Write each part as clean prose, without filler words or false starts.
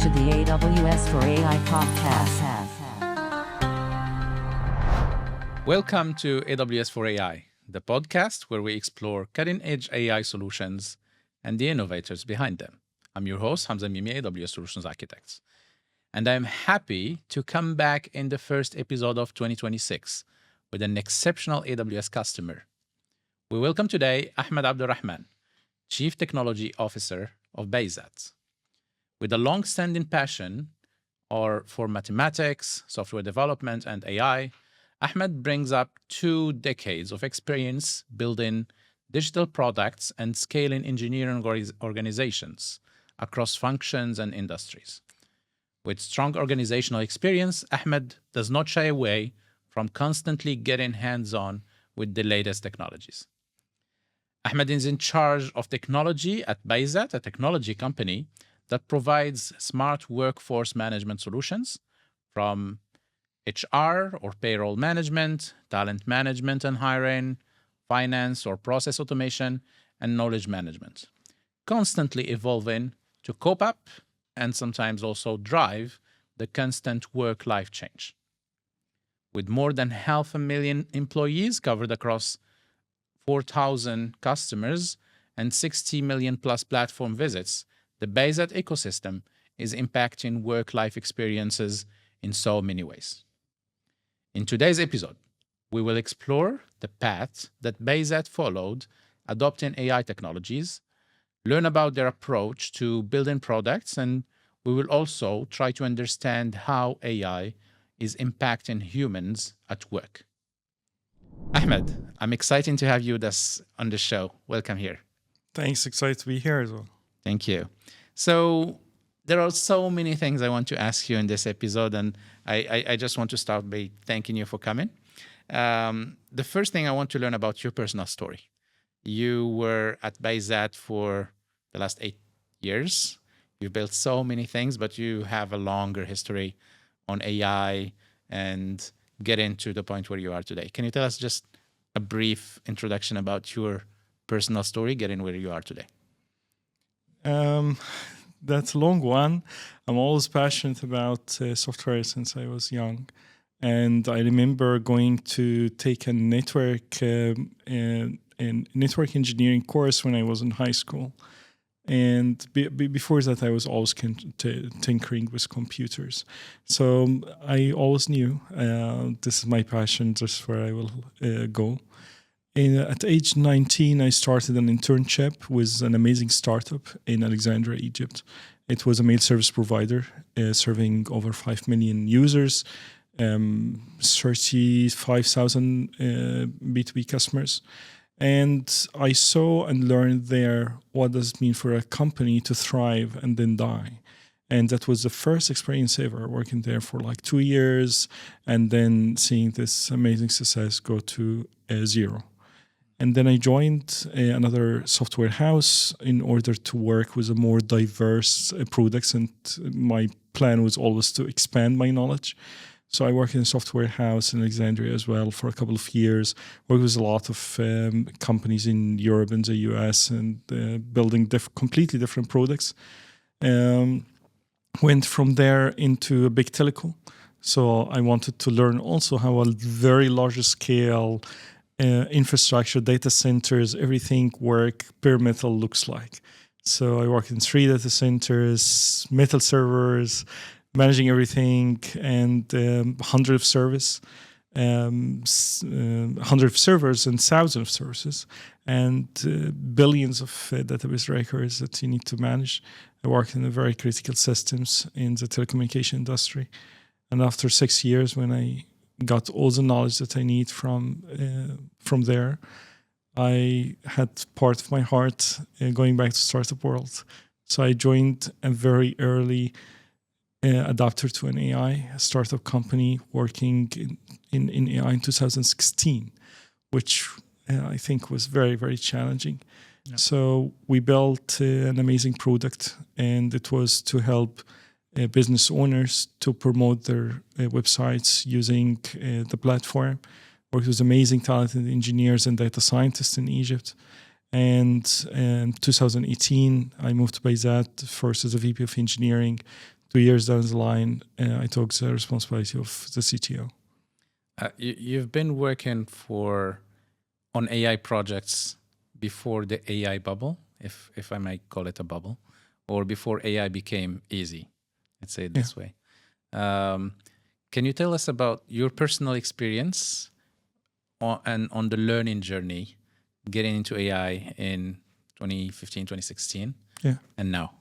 to the AWS for AI podcast. Welcome to AWS for AI, the podcast where we explore cutting-edge AI solutions and the innovators behind them. I'm your host, Hamza Mimi, AWS Solutions Architects. And I'm happy to come back in the first episode of 2026 with an exceptional AWS customer. We welcome today Ahmed Abdul Rahman, Chief Technology Officer of BAYZAT. With a long-standing passion for mathematics, software development, and AI, Ahmed brings up 2 decades of experience building digital products and scaling engineering organizations across functions and industries. With strong organizational experience, Ahmed does not shy away from constantly getting hands-on with the latest technologies. Ahmed is in charge of technology at BAYZAT, a technology company that provides smart workforce management solutions from HR or payroll management, talent management and hiring, finance or process automation, and knowledge management, constantly evolving to cope up and sometimes also drive the constant work-life change. With more than 500,000 employees covered across 4,000 customers and 60 million plus platform visits, the BAYZAT ecosystem is impacting work-life experiences in so many ways. In today's episode, we will explore the path that BAYZAT followed adopting AI technologies, learn about their approach to building products, and we will also try to understand how AI is impacting humans at work. Ahmed, I'm excited to have you with us on the show. Welcome here. Thanks. Excited to be here as well. Thank you. So there are so many things I want to ask you in this episode, and I just want to start by thanking you for coming. The first thing I want to learn about your personal story. You were at BAYZAT for the last 8 years. You've built so many things, but you have a longer history on AI and getting to the point where you are today. Can you tell us just a brief introduction about your personal story, getting where you are today? That's a long one. I'm always passionate about software since I was young. And I remember going to take a network engineering course when I was in high school. And before that, I was always tinkering with computers. So I always knew this is my passion, this is where I will go. At age 19, I started an internship with an amazing startup in Alexandria, Egypt. It was a mail service provider serving over 5 million users, 35,000 B2B customers. And I saw and learned there what does it mean for a company to thrive and then die. And that was the first experience ever, working there for like 2 years and then seeing this amazing success go to zero. And then I joined another software house in order to work with a more diverse products. And my plan was always to expand my knowledge. So I worked in a software house in Alexandria as well for a couple of years, worked with a lot of companies in Europe and the US and building completely different products. Went from there into a big telco. So I wanted to learn also how a very large scale infrastructure, data centers, everything work bare metal looks like. So I worked in 3 data centers, metal servers, managing everything, and 100 of servers and thousands of services, and billions of database records that you need to manage. I worked in the very critical systems in the telecommunication industry. And after 6 years, when I got all the knowledge that I need from there, I had part of my heart going back to startup world. So I joined a very early adapter to an AI startup company working in AI in 2016, which I think was very, very challenging. Yeah. So we built an amazing product, and it was to help business owners to promote their websites using the platform. Worked with amazing talented engineers and data scientists in Egypt. And in 2018, I moved to BAYZAT first as a VP of engineering 2 years down the line, I took the responsibility of the CTO. You've been working on AI projects before the AI bubble, if I might call it a bubble, or before AI became easy. Let's say it this way. Can you tell us about your personal experience on the learning journey, getting into AI in 2015, 2016, and now?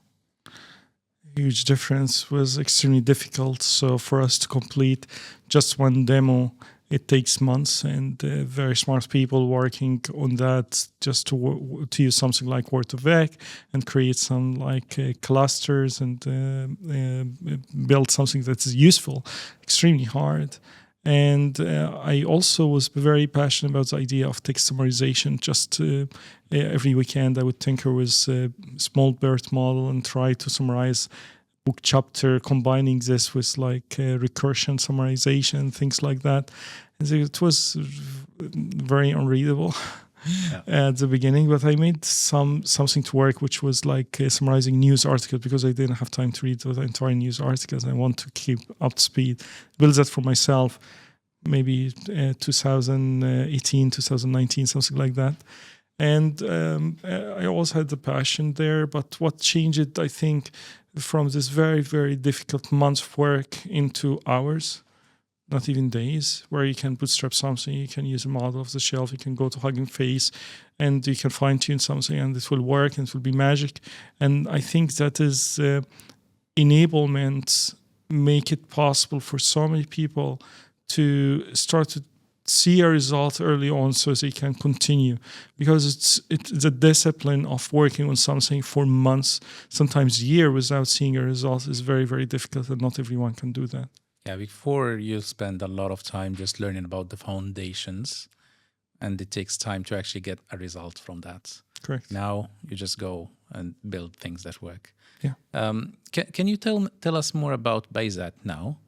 Huge difference, was extremely difficult. So for us to complete just one demo, it takes months, and very smart people working on that just to use something like Word2Vec and create some like clusters and build something that is useful. Extremely hard. And I also was very passionate about the idea of text summarization. Just every weekend I would tinker with a small BERT model and try to summarize book chapter, combining this with like recursion summarization, things like that. And it was very unreadable at the beginning, but I made something to work, which was like summarizing news articles, because I didn't have time to read the entire news articles. I want to keep up to speed. Build that for myself, maybe 2018, 2019, something like that. And I always had the passion there, but what changed it, I think, from this very, very difficult months of work into hours, not even days, where you can bootstrap something, you can use a model off the shelf, you can go to Hugging Face, and you can fine-tune something, and it will work, and it will be magic. And I think that is enablement, make it possible for so many people to start to see a result early on so they can continue, because it's a discipline of working on something for months, sometimes year, without seeing a result is very, very difficult, and not everyone can do that. Yeah, before you spend a lot of time just learning about the foundations, and it takes time to actually get a result from that. Correct. Now you just go and build things that work. Yeah. Can you tell us more about BAYZAT now?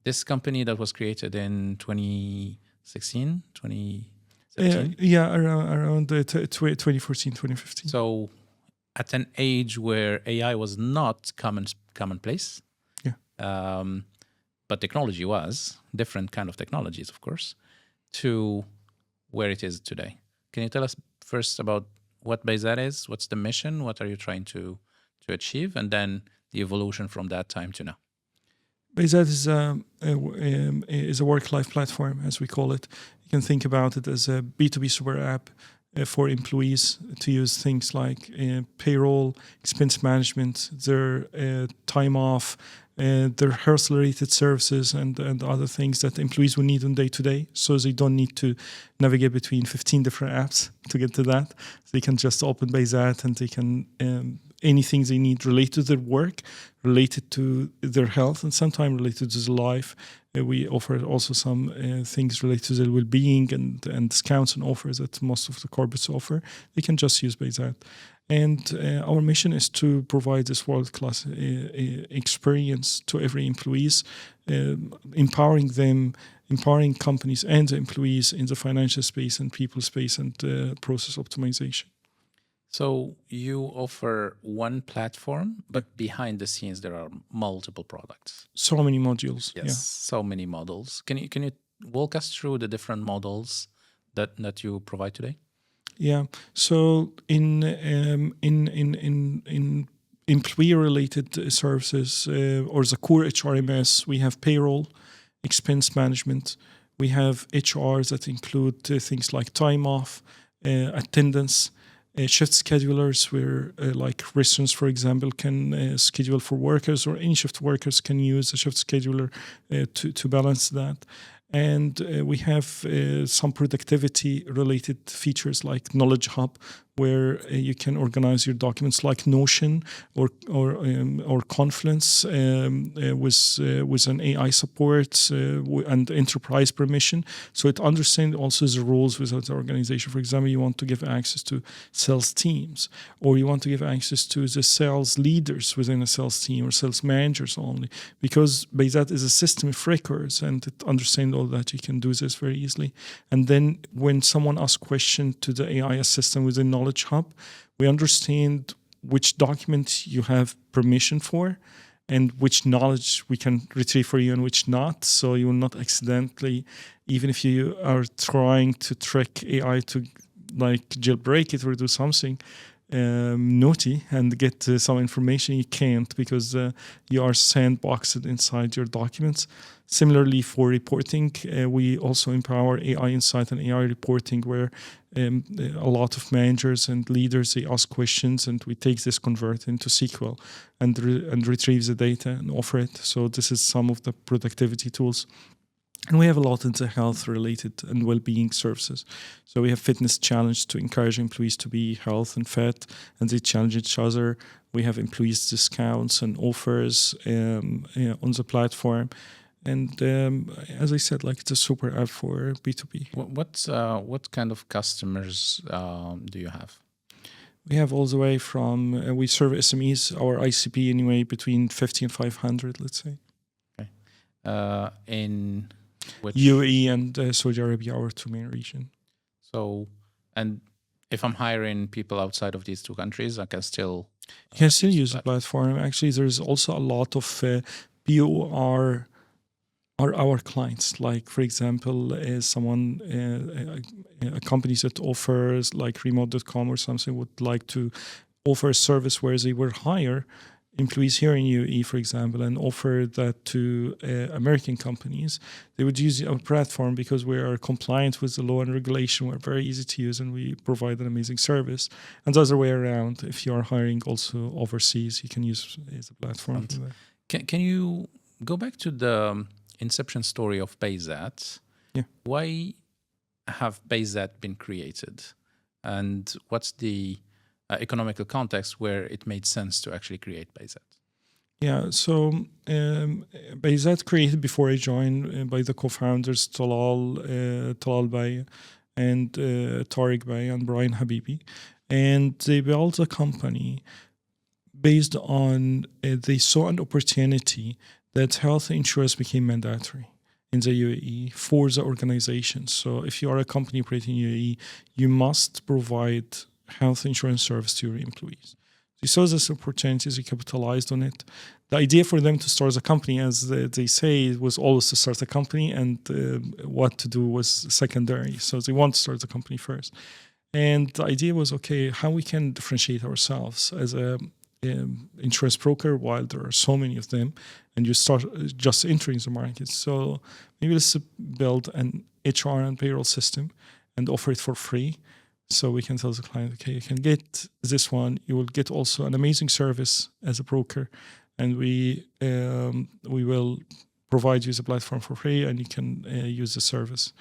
This company that was created in 2016, 2017? Around 2014, 2015. So at an age where AI was not commonplace, but technology was, different kind of technologies, of course, to where it is today. Can you tell us first about what BAYZAT is? What's the mission? What are you trying to achieve? And then the evolution from that time to now. BAYZAT is a work-life platform, as we call it. You can think about it as a B2B super app for employees to use things like payroll, expense management, their time off, their health-related services, and other things that employees will need on day-to-day, so they don't need to navigate between 15 different apps to get to that. They can just open BAYZAT, and they can anything they need related to their work, related to their health, and sometimes related to their life. We offer also some things related to their well-being and discounts and offers that most of the corporates offer. They can just use BAYZAT. And our mission is to provide this world-class experience to every employees, empowering them, empowering companies and the employees in the financial space and people space and process optimization. So you offer one platform, but behind the scenes there are multiple products. So many modules. Yes, so many models. Can you walk us through the different models that you provide today? Yeah. So in employee-related services or the core HRMS, we have payroll, expense management. We have HRs that include things like time off, attendance, shift schedulers, where like restaurants, for example, can schedule for workers, or any shift workers can use a shift scheduler to balance that. And we have some productivity-related features like Knowledge Hub, where you can organize your documents like Notion or Confluence with an AI support and enterprise permission. So it understands also the rules within the organization. For example, you want to give access to sales teams, or you want to give access to the sales leaders within a sales team, or sales managers only, because BAYZAT is a system of records, and it understands all that. You can do this very easily. And then when someone asks a question to the AI assistant within Knowledge Hub, we understand which document you have permission for, and which knowledge we can retrieve for you and which not. So you will not accidentally, even if you are trying to trick AI to like jailbreak it or do something naughty and get some information, you can't, because you are sandboxed inside your documents. Similarly, for reporting, we also empower AI insight and AI reporting, where a lot of managers and leaders, they ask questions, and we take this, convert into SQL, and retrieve the data and offer it. So this is some of the productivity tools. And we have a lot in the health-related and well-being services. So we have fitness challenge to encourage employees to be health and fit, and they challenge each other. We have employees discounts and offers on the platform. And as I said, like, it's a super app for B2B. What kind of customers do you have? We have all the way from, we serve SMEs, our ICP anyway, between 50 and 500, let's say. Okay. In which? UAE and Saudi Arabia, our two main regions. So, and if I'm hiring people outside of these two countries, I can still... You can still use the platform. Actually, there's also a lot of POR are our clients. Like, for example, someone, a company that offers like remote.com or something would like to offer a service where they will hire employees here in UAE, for example, and offer that to American companies. They would use our platform because we are compliant with the law and regulation. We're very easy to use, and we provide an amazing service. And the other way around, if you are hiring also overseas, you can use the platform. Can you go back to the Inception story of BAYZAT? Yeah. Why have BAYZAT been created? And what's the economical context where it made sense to actually create BAYZAT? Yeah, so BAYZAT created before I joined by the co-founders Talal Bay and Tariq Bay and Brian Habibi. And they built a company based on, they saw an opportunity that health insurance became mandatory in the UAE for the organization. So if you are a company operating in UAE, you must provide health insurance service to your employees. They saw this opportunity, they capitalized on it. The idea for them to start a company, as they say, was always to start a company, and what to do was secondary. So they want to start a company first. And the idea was, okay, how we can differentiate ourselves as a insurance broker while there are so many of them, and you start just entering the market. So maybe let's build an HR and payroll system and offer it for free. So we can tell the client, okay, you can get this one. You will get also an amazing service as a broker, and we will provide you the platform for free, and you can use the service.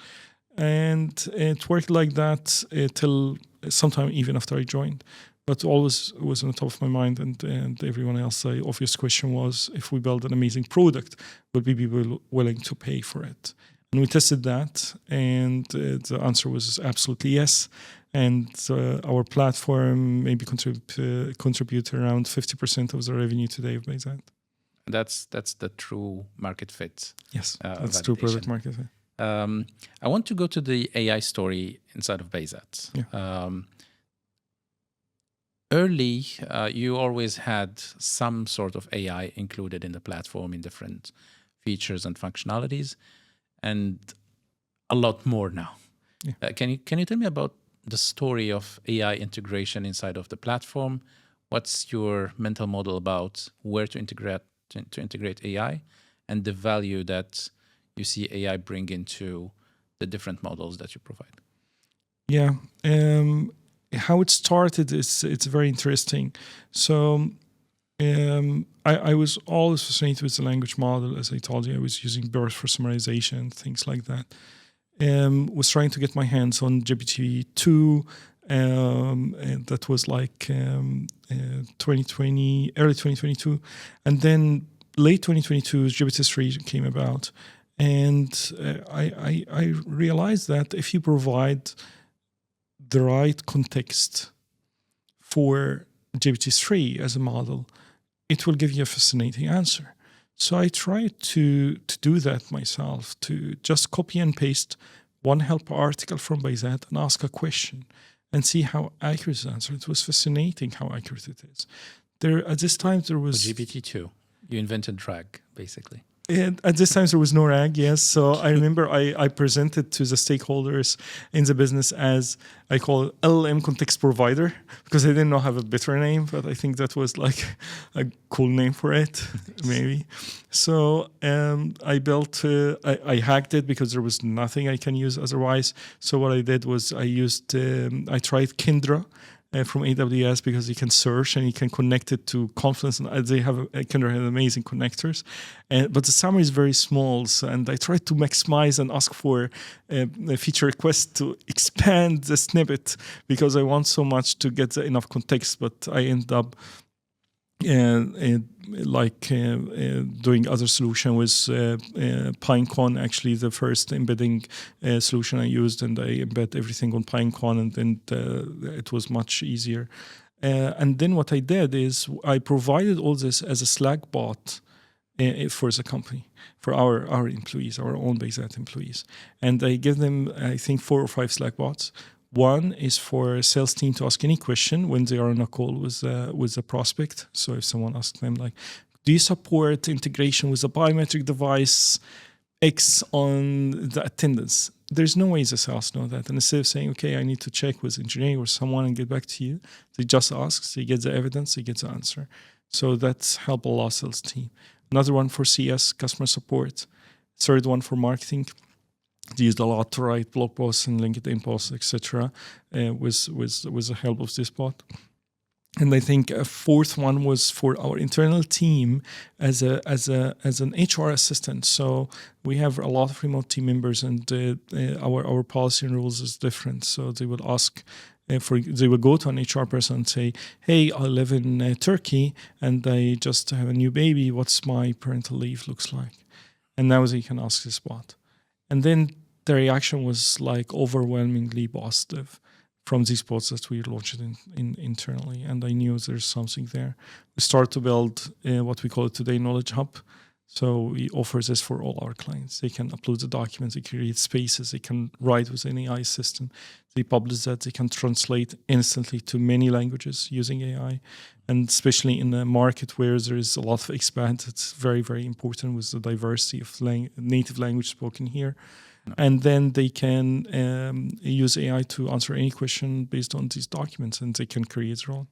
And it worked like that till sometime even after I joined. But always was on the top of my mind, and everyone else. The obvious question was, if we build an amazing product, would we be willing to pay for it? And we tested that, and the answer was absolutely yes. And our platform maybe contribute around 50% of the revenue today of BAYZAT. That's the true market fit. Yes, that's true product market fit. I want to go to the AI story inside of BAYZAT. Yeah. Early, you always had some sort of AI included in the platform in different features and functionalities, and a lot more now. Yeah. Can you tell me about the story of AI integration inside of the platform? What's your mental model about where to integrate AI, and the value that you see AI bring into the different models that you provide? Yeah. How it started it's very interesting. So I was always fascinated with the language model. As I told you, I was using BERT for summarization, things like that. Was trying to get my hands on GPT-2. And that was like 2020, early 2022. And then late 2022, GPT-3 came about. And I realized that if you provide the right context for GPT-3 as a model, it will give you a fascinating answer. So I tried to do that myself, to just copy and paste one help article from BAYZAT and ask a question. and see how accurate the answer. It was fascinating how accurate it is. There at this time there was GPT-2. You invented drag, basically. And at this time, there was no RAG, yes. So I remember I presented to the stakeholders in the business as I call it LLM context provider, because I didn't know have a better name, but I think that was like a cool name for it, maybe. So I built, I hacked it because there was nothing I can use otherwise. So what I did was I tried Kindra, from AWS, because you can search and you can connect it to Confluence, and they have Kindra has amazing connectors, but the summary is very small. So, and I tried to maximize and ask for a feature request to expand the snippet because I want so much to get enough context. But I end up doing other solution with Pinecone, actually the first embedding solution I used, and I embed everything on Pinecone, and then it was much easier. And then what I did is I provided all this as a Slack bot for the company, for our employees, our own BAYZAT employees. And I give them, I think, 4 or 5 Slack bots. One is for a sales team to ask any question when they are on a call with the prospect. So if someone asks them like, do you support integration with a biometric device X on the attendance? There's no way the sales know that. And instead of saying, okay, I need to check with engineering or someone and get back to you, they just ask, they get the evidence, they get the answer. So that's helped a lot sales team. Another one for CS, customer support. Third one for marketing. They used a lot to write blog posts and LinkedIn posts, etc., with the help of this bot. And I think a fourth one was for our internal team as an HR assistant. So we have a lot of remote team members, and our policy and rules is different. So they would ask. They would go to an HR person and say, hey, I live in Turkey and I just have a new baby. What's my parental leave looks like? And now they can ask this bot. And then the reaction was like overwhelmingly positive from these bots that we launched internally. And I knew there's something there. We started to build what we call it today Knowledge Hub. So we offer this for all our clients. They can upload the documents, they create spaces, they can write with an AI assistant. They publish that, they can translate instantly to many languages using AI. And especially in a market where there is a lot of expats, it's very, very important with the diversity of native language spoken here. No. And then they can use AI to answer any question based on these documents, and they can create their own.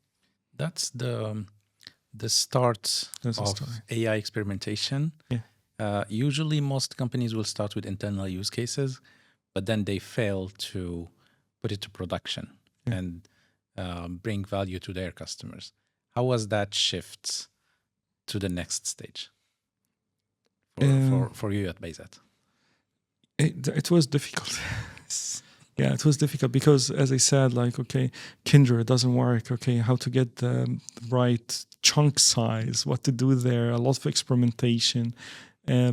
That's the start of AI experimentation. Yeah. Usually most companies will start with internal use cases, but then they fail to put it to production and bring value to their customers. How was that shift to the next stage for you at BAYZAT? It was difficult. Yeah, it was difficult because, as I said, like, okay, Kindra doesn't work. Okay, how to get the right chunk size, what to do there, a lot of experimentation,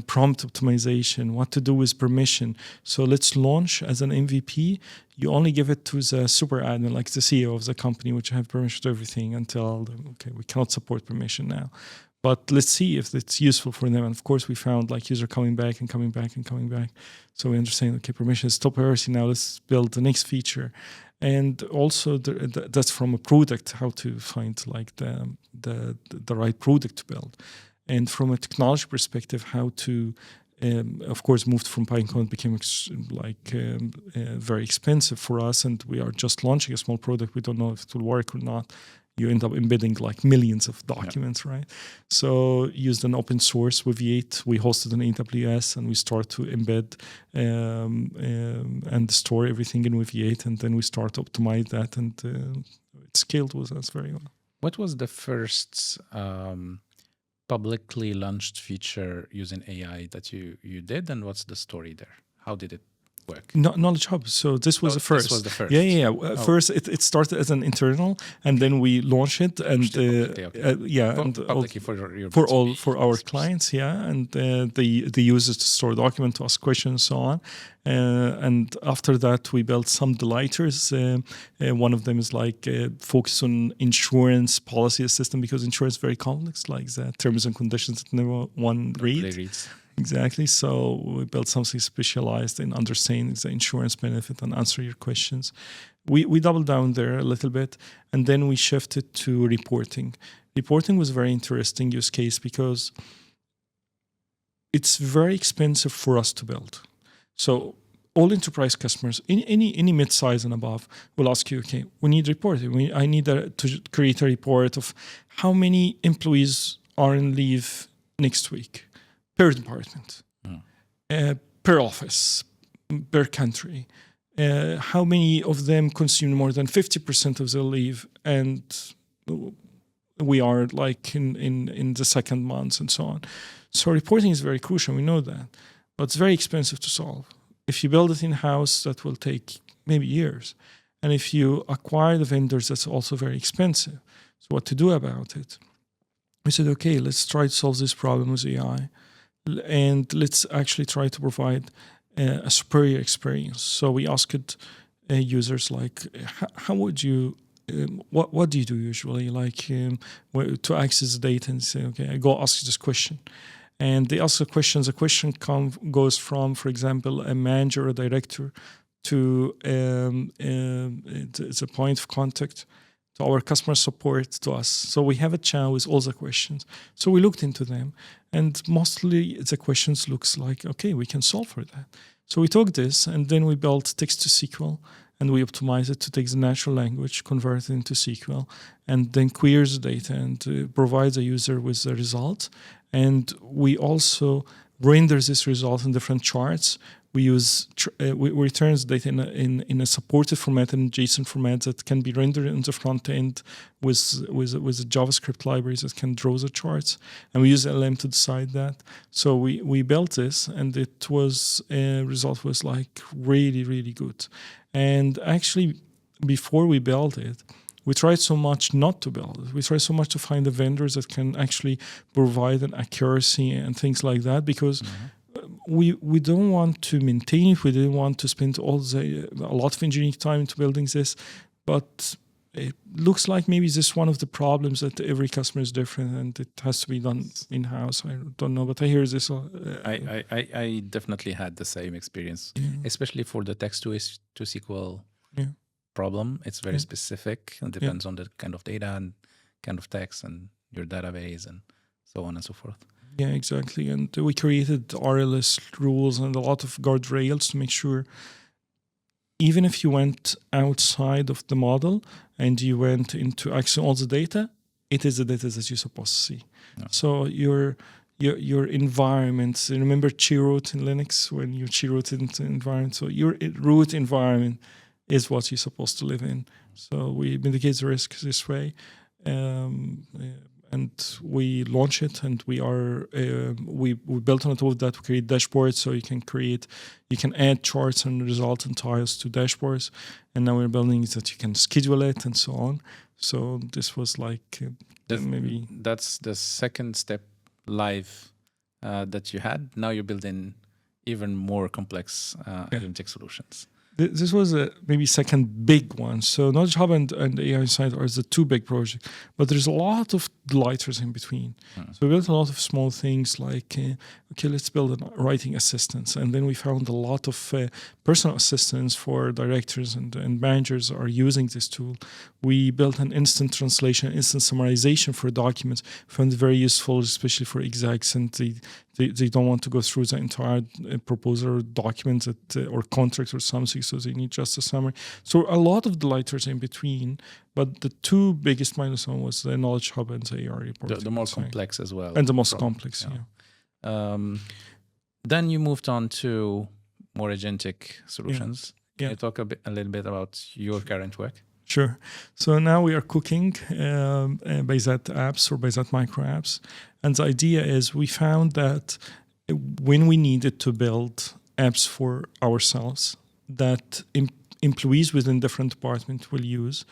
prompt optimization, what to do with permission. So let's launch as an MVP. You only give it to the super admin, like the CEO of the company, which have permission to everything until, okay, we cannot support permission now. But let's see if it's useful for them. And of course, we found like user coming back and coming back and coming back. So we understand, okay, permission is top priority. Now let's build the next feature. And also that's from a product, how to find like the right product to build. And from a technology perspective, how to, of course, moved from Pinecone became very expensive for us. And we are just launching a small product. We don't know if it will work or not. You end up embedding like millions of documents, right? So used an open source with V8. We hosted an AWS and we start to embed and store everything in with V8. And then we start to optimize that, and it scaled with us very well. What was the first publicly launched feature using AI that you did, and what's the story there? How did it work? Knowledge Hub. So this was the first. This was the first. Yeah. First, it started as an internal, and then we launched it, and publicly for our clients. Yeah, and they use it to store documents, to ask questions, and so on. And after that, we built some delighters. One of them is like focus on insurance policy assistant, because insurance is very complex, like the terms and conditions that no one reads. Exactly. So we built something specialized in understanding the insurance benefit and answer your questions. we doubled down there a little bit, and then we shifted to reporting. Reporting was a very interesting use case because it's very expensive for us to build. So all enterprise customers, any mid-size and above, will ask you, okay, we need reporting. I need to create a report of how many employees are on leave next week per department, per office, per country. How many of them consume more than 50% of their leave, and we are like in the second month and so on. So reporting is very crucial, we know that, but it's very expensive to solve. If you build it in-house, that will take maybe years. And if you acquire the vendors, that's also very expensive. So what to do about it? We said, okay, let's try to solve this problem with AI, and let's actually try to provide a superior experience. So we asked users like, how would you, what do you do usually, like to access the data, and say, okay, I go ask this question. And they ask the questions. The question goes from, for example, a manager or director to it's a point of contact to our customer support to us. So we have a channel with all the questions. So we looked into them, and mostly the questions looks like, okay, we can solve for that. So we took this, and then we built Text-to-SQL, and we optimized it to take the natural language, convert it into SQL, and then queries the data and provide the user with the result. And we also render this result in different charts. We use we return the data in a supported format, in JSON format that can be rendered in the front end with the JavaScript libraries that can draw the charts, and we use LLM to decide that. So we built this, and it was result was like really good. And actually, before we built it, we tried so much not to build it. We tried so much to find the vendors that can actually provide an accuracy and things like that, because we don't want to maintain it. We didn't want to spend a lot of engineering time into building this, but it looks like maybe this is one of the problems that every customer is different and it has to be done in-house. I don't know, but I hear this. I definitely had the same experience, especially for the text-to-SQL problem. It's very specific and depends on the kind of data and kind of text and your database and so on and so forth. Yeah, exactly. And we created RLS rules and a lot of guardrails to make sure even if you went outside of the model and you went into accessing all the data, it is the data that you're supposed to see. Yeah. So your environment, remember chroot in Linux when you chroot into environment? So your root environment is what you're supposed to live in. So we mitigate the risk this way. And we launch it, and we built on top of that. We create dashboards, so you can add charts and results and tiles to dashboards. And now we're building that you can schedule it and so on. So this was like maybe that's the second step live that you had. Now you're building even more complex agentic solutions. This was maybe second big one. So Knowledge Hub and AI Insight are the two big projects, but there's a lot of lighters in between. So we built a lot of small things like, okay, let's build a writing assistance. And then we found a lot of personal assistants for directors and managers are using this tool. We built an instant translation, instant summarization for documents. Found it very useful, especially for execs, and they don't want to go through the entire proposal or document or contract or something, so they need just a summary. So a lot of the lighters in between, but the two biggest milestone was the Knowledge Hub and the AR report. The more complex as well. And the most complex, Then you moved on to more agentic solutions. Can you talk a little bit about your current work? Sure. So now we are cooking BAYZAT apps or BAYZAT Microapps. And the idea is we found that when we needed to build apps for ourselves that employees within different departments will use,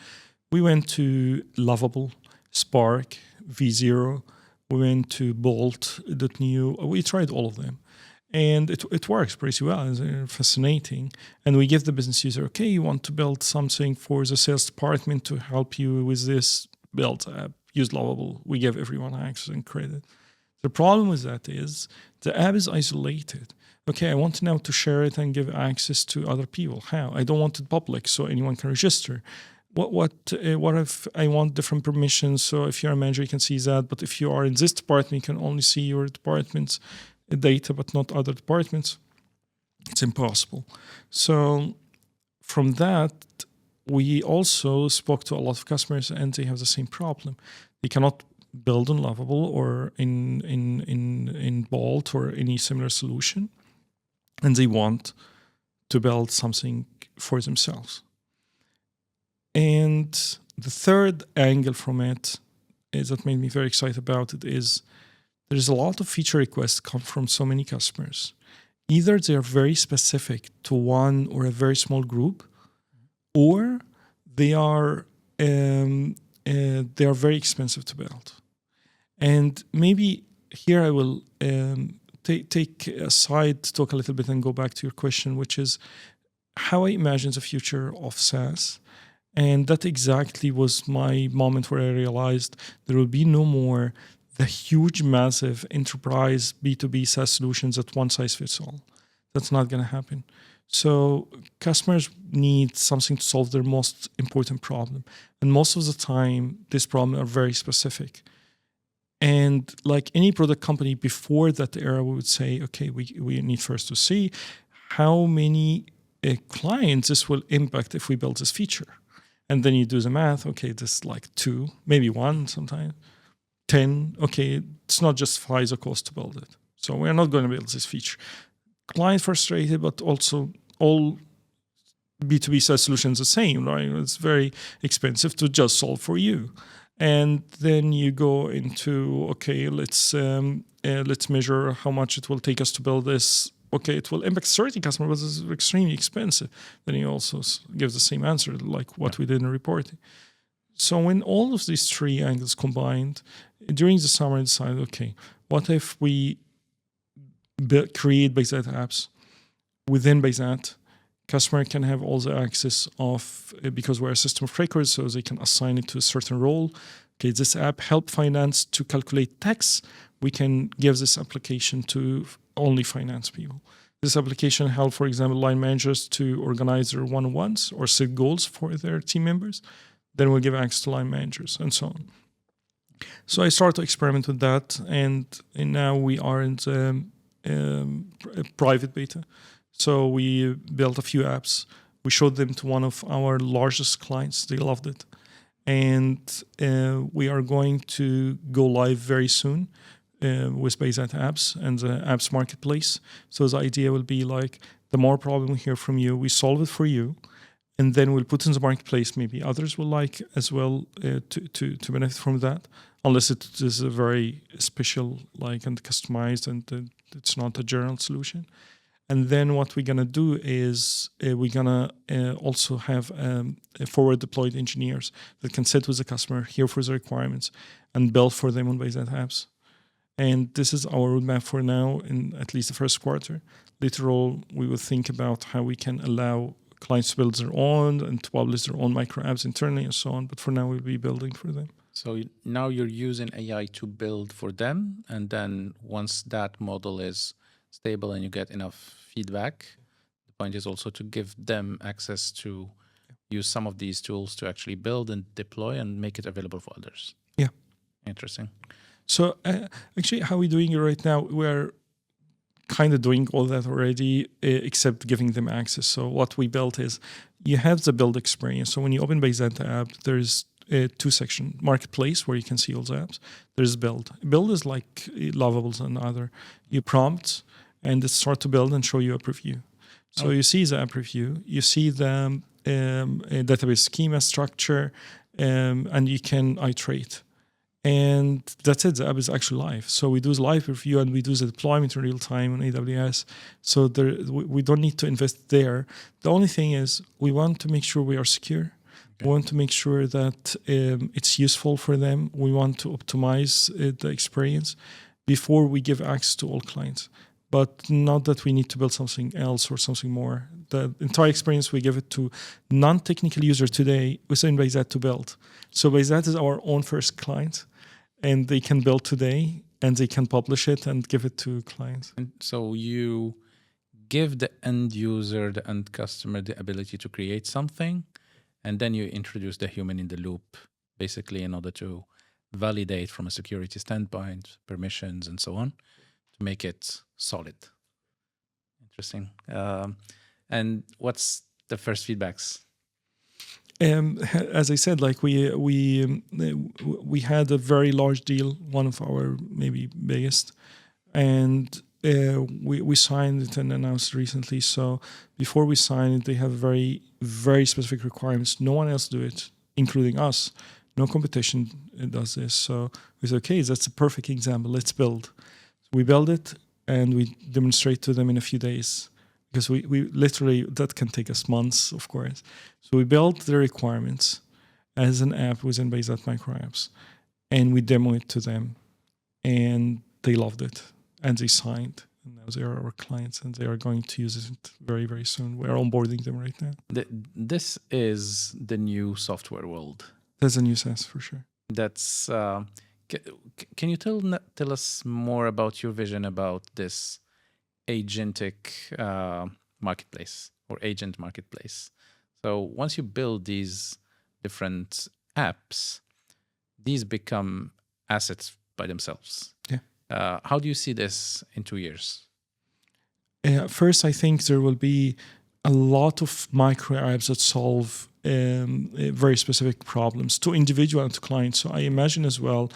we went to Lovable, Spark, V0, we went to Bolt.new. We tried all of them. And it works pretty well. It's fascinating. And we give the business user, okay, you want to build something for the sales department to help you with this, build app, use Lovable. We give everyone access and credit. The problem with that is the app is isolated. okay, I want now to share it and give access to other people. How? I don't want it public, so anyone can register. What if I want different permissions? So if you're a manager, you can see that. But if you are in this department, you can only see your department's data, but not other departments. It's impossible. So from that, we also spoke to a lot of customers, and they have the same problem. They cannot build in Lovable or in Bolt or any similar solution, and they want to build something for themselves. And the third angle from it is that made me very excited about it is there's a lot of feature requests come from so many customers. Either they are very specific to one or a very small group, or they are very expensive to build. And maybe here I will take a side to talk a little bit and go back to your question, which is how I imagine the future of SaaS. And that exactly was my moment where I realized there will be no more the huge, massive enterprise B2B SaaS solutions that one size fits all. That's not going to happen. So customers need something to solve their most important problem. And most of the time, these problems are very specific. And like any product company before that era, we would say, okay, we need first to see how many clients this will impact if we build this feature. And then you do the math. Okay, this is like 2, maybe 1 sometimes, 10. Okay, it's not justify the cost to build it. So we're not going to build this feature. Client frustrated, but also all B2B SaaS solutions the same, right? It's very expensive to just solve for you. And then you go into, okay, let's measure how much it will take us to build this. Okay, it will impact 30 customers, but it's extremely expensive. Then you also give the same answer, like what we did in reporting. So when all of these 3 angles combined, during the summer I decided, okay, what if we create BAYZAT apps within BAYZAT? Customer can have all the access of, because we're a system of records, so they can assign it to a certain role. Okay, this app help finance to calculate tax. We can give this application to only finance people. This application help, for example, line managers to organize their one-on-ones or set goals for their team members. Then we'll give access to line managers and so on. So I started to experiment with that, and now we are in the private beta. So we built a few apps. We showed them to one of our largest clients. They loved it. And we are going to go live very soon with BAYZAT apps and the apps marketplace. So the idea will be like, the more problem we hear from you, we solve it for you. And then we'll put in the marketplace. Maybe others will like as well to benefit from that, unless it is a very special, like, and customized, and it's not a general solution. And then what we're gonna do is we're gonna also have forward deployed engineers that can sit with the customer, hear for the requirements, and build for them on BAYZAT apps. And this is our roadmap for now, in at least the first quarter. Later on, we will think about how we can allow clients to build their own and to publish their own microapps internally and so on. But for now, we'll be building for them. So now you're using AI to build for them. And then once that model is stable and you get enough feedback, the point is also to give them access to use some of these tools to actually build and deploy and make it available for others. Yeah. Interesting. So actually, how we're doing it right now, we're kind of doing all that already, except giving them access. So what we built is you have the build experience. So when you open BAYZAT app, there's 2 sections: marketplace, where you can see all the apps. There's build. Build is like Lovables and other. You prompt, and it starts to build and show you a preview. So you see the app preview, you see the database schema structure, and you can iterate. And that's it. The app is actually live. So we do the live review and we do the deployment in real time on AWS. So we don't need to invest there. The only thing is we want to make sure we are secure. Okay. We want to make sure that it's useful for them. We want to optimize the experience before we give access to all clients. But not that we need to build something else or something more. The entire experience, we give it to non-technical users today within BAYZAT to build. So BAYZAT is our own first client, and they can build today, and they can publish it and give it to clients. And so you give the end user, the end customer, the ability to create something, and then you introduce the human in the loop, basically in order to validate from a security standpoint, permissions, and so on, to make it solid. Interesting. And what's the first feedbacks? As I said, like we had a very large deal, one of our maybe biggest, and we signed it and announced recently. So before we sign it, they have very, very specific requirements. No one else do it, including us. No competition does this. So we said, okay, that's a perfect example. Let's build. We build it and we demonstrate to them in a few days. Because we literally, that can take us months, of course. So we built the requirements as an app within BAYZAT Microapps, and we demo it to them, and they loved it, and they signed. And now they are our clients, and they are going to use it very, very soon. We are onboarding them right now. This is the new software world. That's a new sense for sure. That's. Can you tell us more about your vision about this agentic marketplace or agent marketplace? So once you build these different apps, these become assets by themselves. Yeah. How do you see this in 2 years? First, I think there will be a lot of micro apps that solve very specific problems to individual and to clients. So I imagine as well,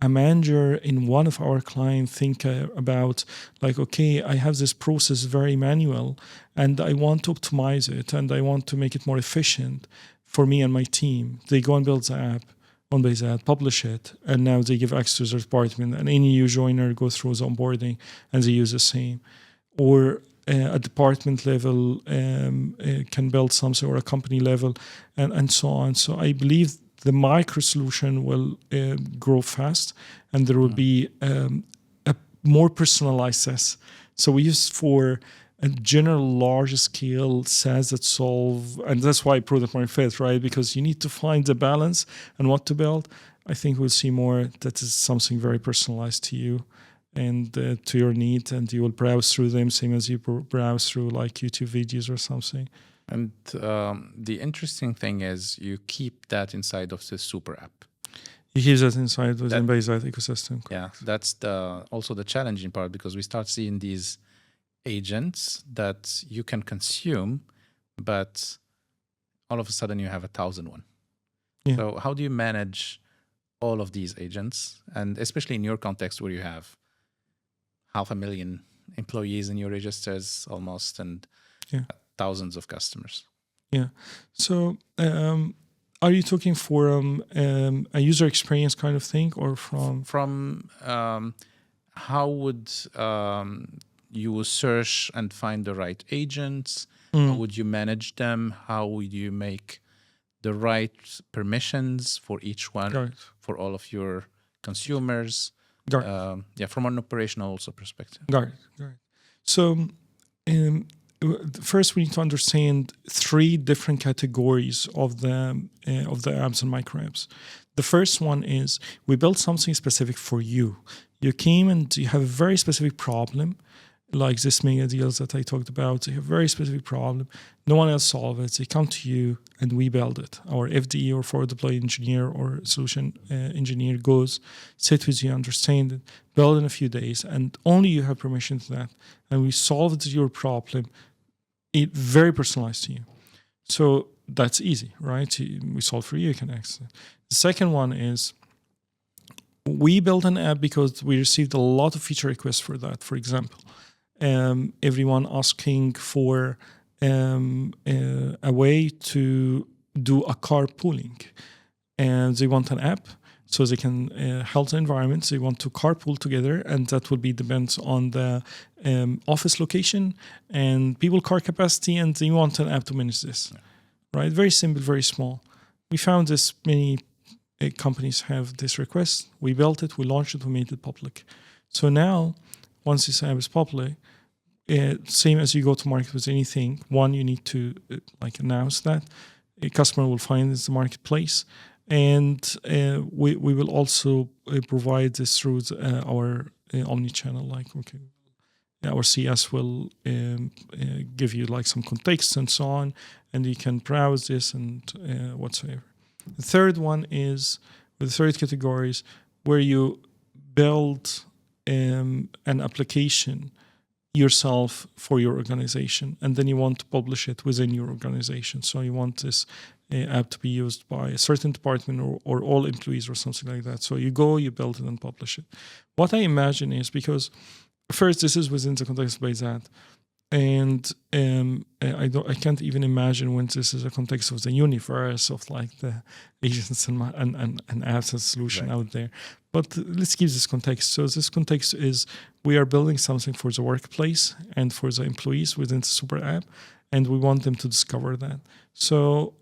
a manager in one of our clients think about like, okay, I have this process very manual and I want to optimize it and I want to make it more efficient for me and my team. They go and build the app on BAYZAT, publish it, and now they give access to their department, and any new joiner goes through the onboarding and they use the same. Or a department level can build something, or a company level, and so on. So I believe the micro solution will grow fast, and there will be a more personalized SaaS. So we use for a general large scale SaaS that solve, and that's why product market fit, right? Because you need to find the balance and what to build. I think we'll see more that is something very personalized to you and to your need, and you will browse through them same as you browse through like YouTube videos or something. And the interesting thing is you keep that inside of the super app. You keep that inside within BAYZAT ecosystem. Yeah, that's also the challenging part, because we start seeing these agents that you can consume, but all of a sudden you have 1,001. Yeah. So how do you manage all of these agents? And especially in your context where you have 500,000 employees in your registers almost, and thousands of customers. Yeah. So are you talking for a user experience kind of thing, or from how would you search and find the right agents? How would you manage them? How would you make the right permissions for each one, for all of your consumers? From an operational also perspective. Got it. So first we need to understand 3 different categories of the apps and micro apps. The first one is we built something specific for you. You came and you have a very specific problem, like this mega deals that I talked about. They have a very specific problem. No one else solves it. They come to you and we build it. Our FDE or forward deploy engineer or solution engineer goes, sit with you, understand it, build in a few days, and only you have permission to that. And we solved your problem, very personalized to you. So that's easy, right? We solve for you, you can access it. The second one is we built an app because we received a lot of feature requests for that. For example, everyone asking for a way to do a carpooling, and they want an app so they can help the environment. They want to carpool together, and that will be depends on the office location and people car capacity, and they want an app to manage this. Right? Very simple, very small. We found this many companies have this request. We built it, we launched it, we made it public. So now, once this app is public, same as you go to market with anything, one, you need to announce that. A customer will find it's the marketplace. And we will also provide this through our omni-channel, our CS will give you like some context and so on, and you can browse this and whatsoever. The third one is, the third category is where you build an application yourself for your organization, and then you want to publish it within your organization. So you want this app to be used by a certain department or all employees or something like that. So you go, you build it and publish it. What I imagine is, because first, this is within the context of BAYZAT, and I can't even imagine when this is a context of the universe of like the agents and apps and solution out there. But let's give this context. So this context is, we are building something for the workplace and for the employees within the super app, and we want them to discover that. So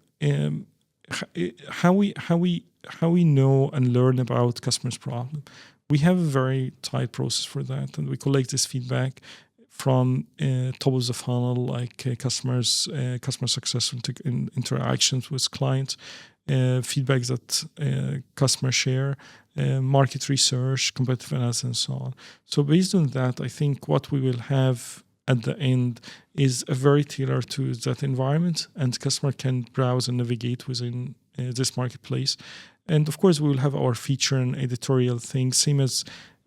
how we know and learn about customers' problem? We have a very tight process for that, and we collect this feedback from top of the funnel, like customer success interactions with clients, feedback that customers share, market research, competitive analysis, and so on. So based on that, I think what we will have at the end is a very tailored to that environment, and customer can browse and navigate within this marketplace. And of course, we will have our feature and editorial thing, same as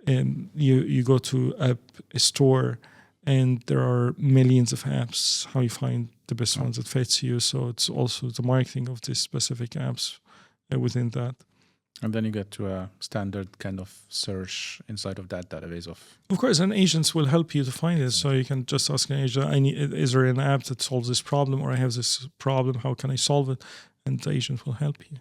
you go to app store and there are millions of apps, how you find the best ones that fits you. So it's also the marketing of these specific apps within that. And then you get to a standard kind of search inside of that database of course, and agents will help you to find it. So you can just ask an agent, is there an app that solves this problem, or I have this problem, how can I solve it? And the agent will help you.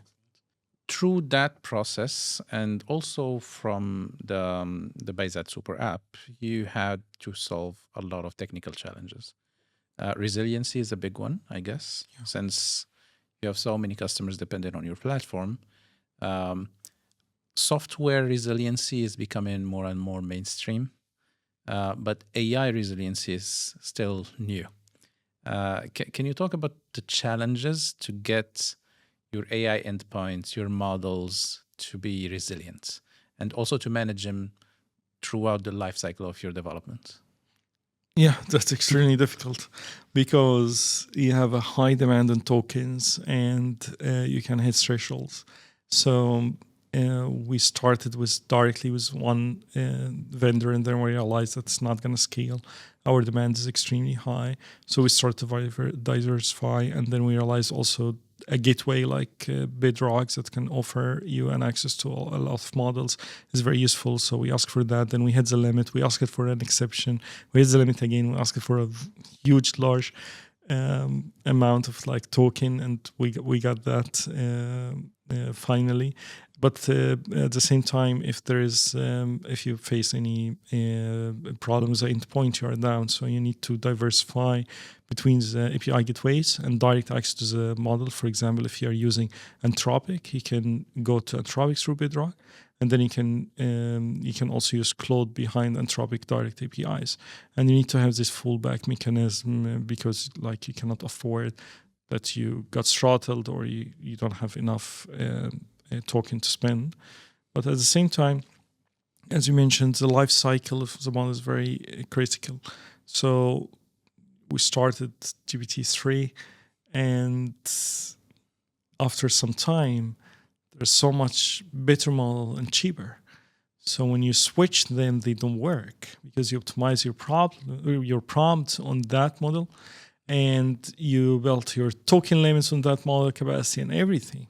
Through that process, and also from the BAYZAT Super app, you had to solve a lot of technical challenges. Resiliency is a big one, I guess, since you have so many customers dependent on your platform. Software resiliency is becoming more and more mainstream, but AI resiliency is still new. Can you talk about the challenges to get your AI endpoints, your models to be resilient, and also to manage them throughout the life cycle of your development? Yeah, that's extremely difficult because you have a high demand on tokens, and you can hit thresholds. So we started directly with one vendor, and then we realized that's not going to scale. Our demand is extremely high. So we started to diversify, and then we realized also a gateway like Bedrock that can offer you an access to a lot of models is very useful. So we asked for that. Then we hit the limit. We asked for an exception. We hit the limit again. We asked for a huge, large amount of like token, and we got that finally. But at the same time, if you face any problems at endpoint, you are down. So you need to diversify between the API gateways and direct access to the model. For example, if you are using Anthropic, you can go to Anthropic through Bedrock, and then you can also use Claude behind Anthropic direct APIs. And you need to have this fallback mechanism because like you cannot afford that you got throttled or you don't have enough token to spend. But at the same time, as you mentioned, the life cycle of the model is very critical. So we started GPT-3, and after some time, there's so much better model and cheaper. So when you switch them, they don't work because you optimize your prompt on that model, and you built your token limits on that model capacity and everything.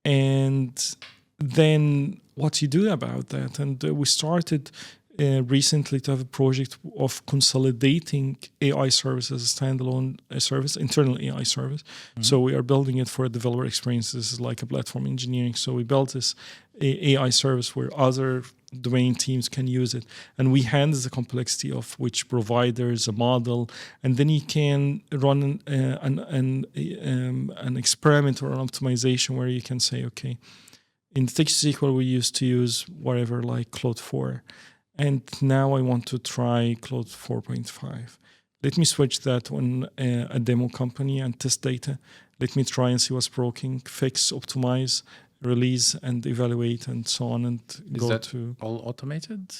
And then what you do about that? And we started recently to have a project of consolidating AI services as a standalone service, internal AI service. Mm-hmm. So we are building it for a developer experience. This is like a platform engineering. So we built this AI service where other domain teams can use it. And we handle the complexity of which providers, a model, and then you can run an experiment or an optimization where you can say, okay, in Text-to-SQL, we used to use whatever, like Claude 4. And now I want to try Claude 4.5. Let me switch that on a demo company and test data. Let me try and see what's broken, fix, optimize, release, and evaluate, and so on. And is go that to all automated?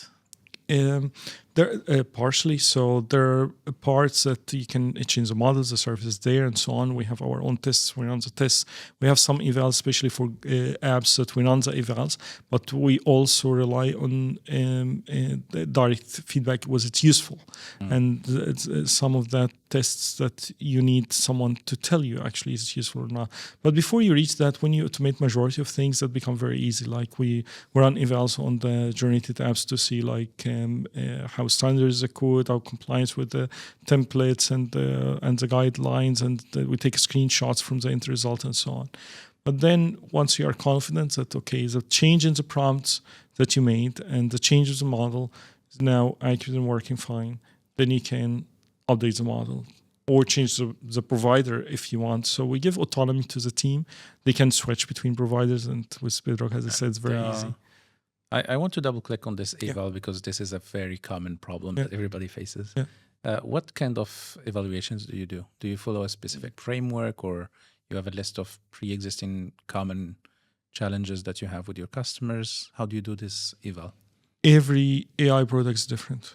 There partially. So there are parts that you can change the models, the service is there, and so on. We have our own tests. We run the tests. We have some evals, especially for apps that we run the evals. But we also rely on the direct feedback. Was it useful? And some of that tests that you need someone to tell you actually is it useful or not. But before you reach that, when you automate majority of things, that become very easy. Like we run evals on the generated apps to see like how standard is the code, how compliance with the templates and the guidelines, and we take screenshots from the end result and so on. But then once you are confident that, okay, the change in the prompts that you made and the change of the model is now accurate and working fine, then you can update the model or change the provider if you want. So we give autonomy to the team. They can switch between providers, and with Bedrock, as I said, it's very easy. I want to double click on this eval because this is a very common problem that everybody faces. What kind of evaluations do you do? Do you follow a specific framework, or you have a list of pre-existing common challenges that you have with your customers? How do you do this eval? Every AI product is different,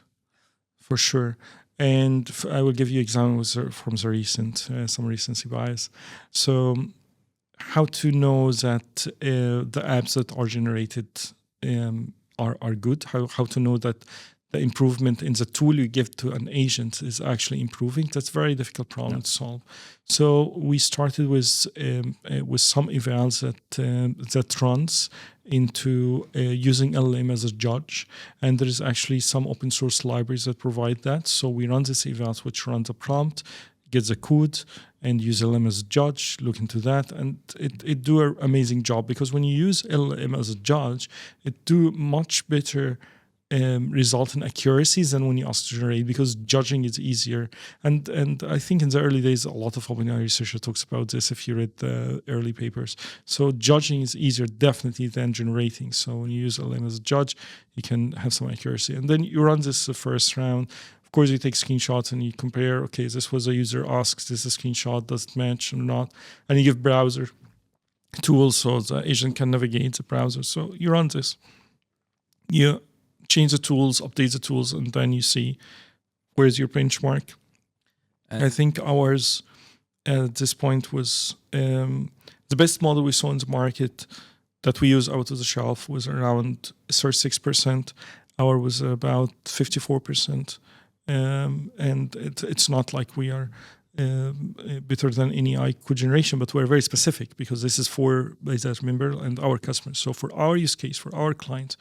for sure. And I will give you examples from the recent, some recency bias. So how to know that the apps that are generated are good, how to know that the improvement in the tool you give to an agent is actually improving. That's a very difficult problem to solve. So we started with some evals that runs into using LLM-as-Judge, and there is actually some open source libraries that provide that. So we run this evals, which runs a prompt, gets a code, and use LLM-as-Judge, look into that, and it do an amazing job, because when you use LLM-as-Judge, it do much better result in accuracies than when you ask to generate, because judging is easier. And I think in the early days, a lot of OpenAI researcher talks about this if you read the early papers. So judging is easier definitely than generating. So when you use LLM-as-Judge, you can have some accuracy. And then you run this the first round. Of course, you take screenshots and you compare, okay, this was a user asks, this is a screenshot, does it match or not? And you give browser tools so the agent can navigate the browser. So you run this. You change the tools, update the tools, and then you see where's your benchmark. I think ours at this point was the best model we saw in the market that we use out of the shelf was around 36%. Our was about 54%. And it's not like we are better than any AI code generation, but we're very specific because this is for BAYZAT, remember, and our customers. So for our use case, for our clients,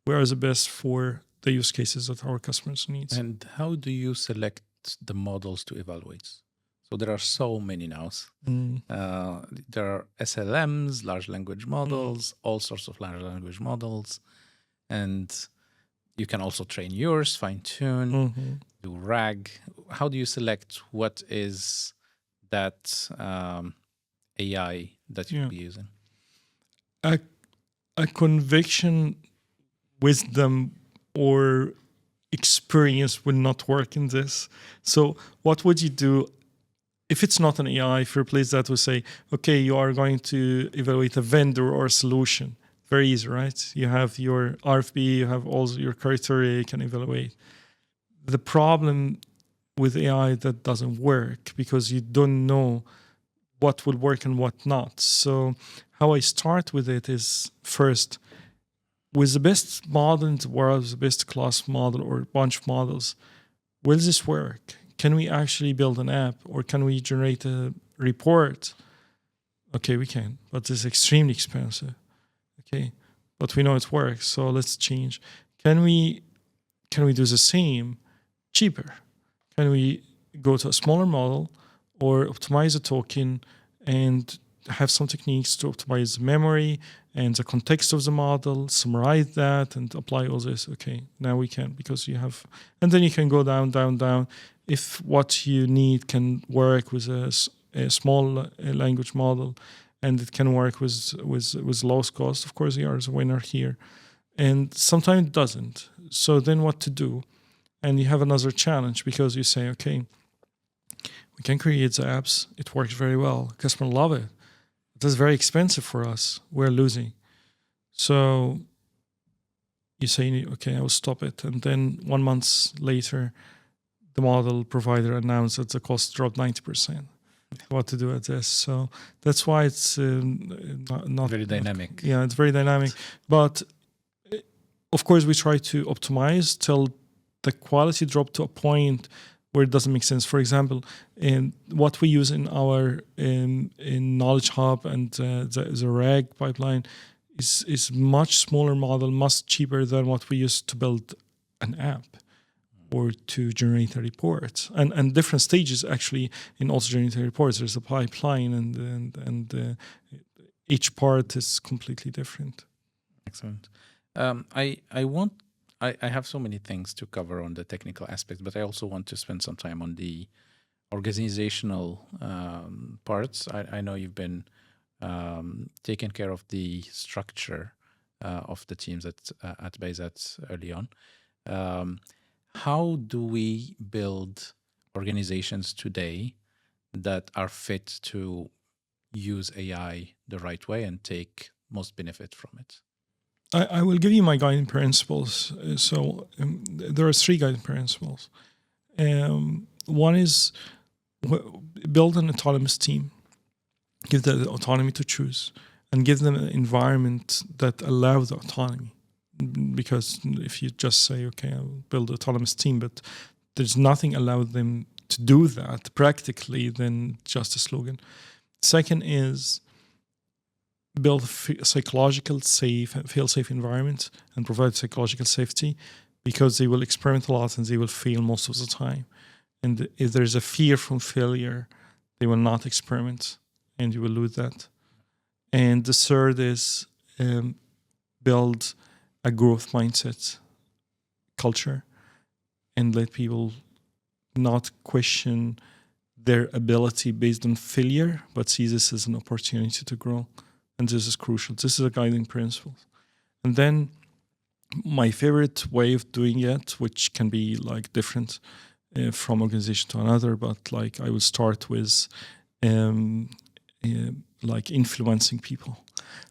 we are the best for the use cases that our customers need. And how do you select the models to evaluate? So there are so many now. There are SLMs, large language models, all sorts of large language models. And you can also train yours, fine-tune, do RAG. How do you select what is that AI that you'll be using? A conviction, wisdom, or experience will not work in this. So what would you do if it's not an AI? If you replace that with say, okay, you are going to evaluate a vendor or a solution. Very easy, right? You have your RFP, you have all your criteria you can evaluate. The problem with AI that doesn't work because you don't know what will work and what not. So how I start with it is first, with the best model in the world, the best class model or a bunch of models, will this work? Can we actually build an app, or can we generate a report? Okay, we can, but it's extremely expensive. Okay, but we know it works, so let's change. Can we do the same cheaper? Can we go to a smaller model or optimize a token and have some techniques to optimize memory and the context of the model, summarize that, and apply all this? Okay, now we can, because you have, and then you can go down, down, down. If what you need can work with a small language model, and it can work with lowest cost, of course you are the winner here. And sometimes it doesn't. So then what to do? And you have another challenge, because you say, okay, we can create the apps. It works very well. Customers love it. That's very expensive for us. We're losing. So you say, okay, I will stop it. And then 1 month later, the model provider announced that the cost dropped 90%. What to do at this? So that's why it's not very dynamic. Yeah, it's very dynamic. But of course, we try to optimize till the quality drop to a point where it doesn't make sense. For example, in what we use in our in Knowledge Hub and the RAG pipeline is much smaller model, much cheaper than what we use to build an app or to generate a report. And different stages actually in also generating reports. There's a pipeline and each part is completely different. Excellent. I have so many things to cover on the technical aspect, but I also want to spend some time on the organizational parts. I know you've been taking care of the structure of the teams at BAYZAT early on. How do we build organizations today that are fit to use AI the right way and take most benefit from it? I will give you my guiding principles. There are 3 guiding principles. One is build an autonomous team, give them the autonomy to choose, and give them an environment that allows the autonomy. Because if you just say, okay, I'll build an autonomous team, but there's nothing allowed them to do that practically, then just a slogan. Second is build a psychological feel-safe environment and provide psychological safety, because they will experiment a lot and they will fail most of the time. And if there's a fear from failure, they will not experiment and you will lose that. And the third is build a growth mindset culture and let people not question their ability based on failure, but see this as an opportunity to grow. And this is crucial. This is a guiding principle. And then my favorite way of doing it, which can be like different from organization to another, but like I will start with like influencing people.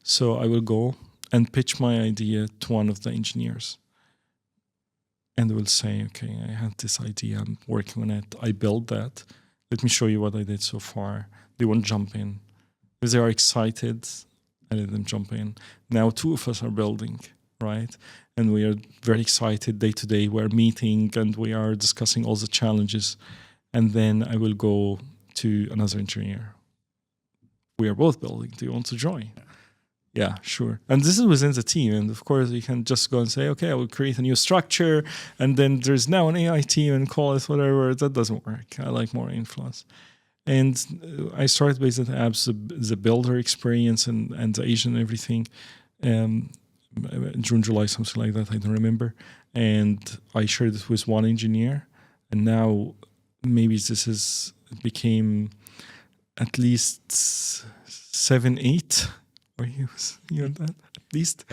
So I will go and pitch my idea to one of the engineers. And they will say, okay, I had this idea, I'm working on it, I built that. Let me show you what I did so far. They won't jump in. If they are excited, I let them jump in. Now 2 of us are building, right? And we are very excited day to day. We're meeting and we are discussing all the challenges. And then I will go to another engineer. We are both building. Do you want to join? Yeah, sure. And this is within the team. And of course, you can just go and say, okay, I will create a new structure. And then there's now an AI team and call it whatever. That doesn't work. I like more influence. And I started BAYZAT Apps, the builder experience and the agent and everything. June, July, something like that. I don't remember. And I shared it with one engineer. And now maybe it became at least 7, 8. Or you know that at least,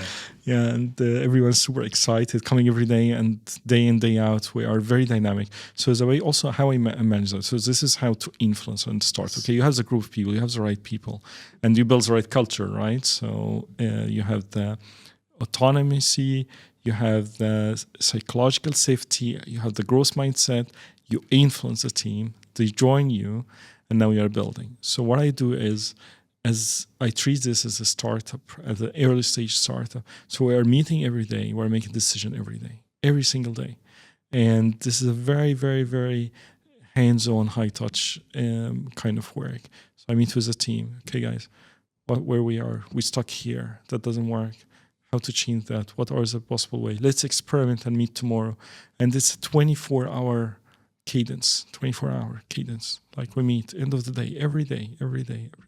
yeah. And everyone's super excited, coming every day and day in day out. We are very dynamic. So the way also how I manage that. So this is how to influence and start. Okay, you have the group of people, you have the right people, and you build the right culture, right? So you have the autonomy, you have the psychological safety, you have the growth mindset. You influence the team, they join you, and now you are building. So what I do is, as I treat this as a startup, as an early stage startup. So we are meeting every day. We're making a decision every day, every single day. And this is a very, very, very hands-on, high-touch kind of work. So I meet with the team. Okay, guys, where we are. We stuck here. That doesn't work. How to change that? What are the possible ways? Let's experiment and meet tomorrow. And it's a 24-hour cadence, 24-hour cadence. Like we meet end of the day, every day, every day, every day.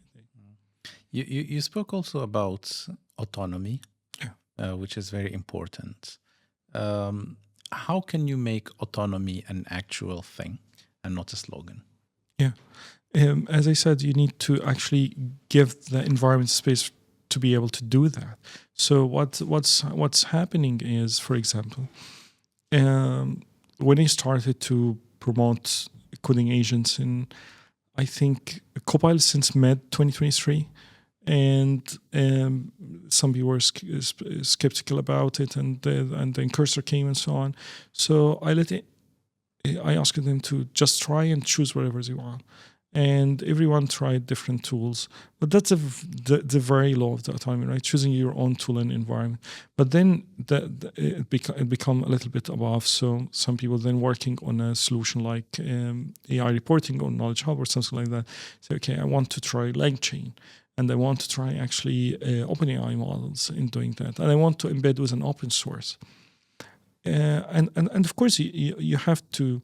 You spoke also about autonomy, which is very important. How can you make autonomy an actual thing and not a slogan? Yeah. As I said, you need to actually give the environment space to be able to do that. So what's happening is, for example, when I started to promote coding agents in, I think, Copilot since mid 2023, and some people were skeptical about it, and then cursor came and so on. So I asked them to just try and choose whatever they want. And everyone tried different tools, but that's the very low of the autonomy, right? Choosing your own tool and environment. But then it become a little bit above. So some people then working on a solution like AI reporting on Knowledge Hub or something like that. Say, okay, I want to try LangChain, and I want to try actually OpenAI models in doing that, and I want to embed with an open source. And of course you have to.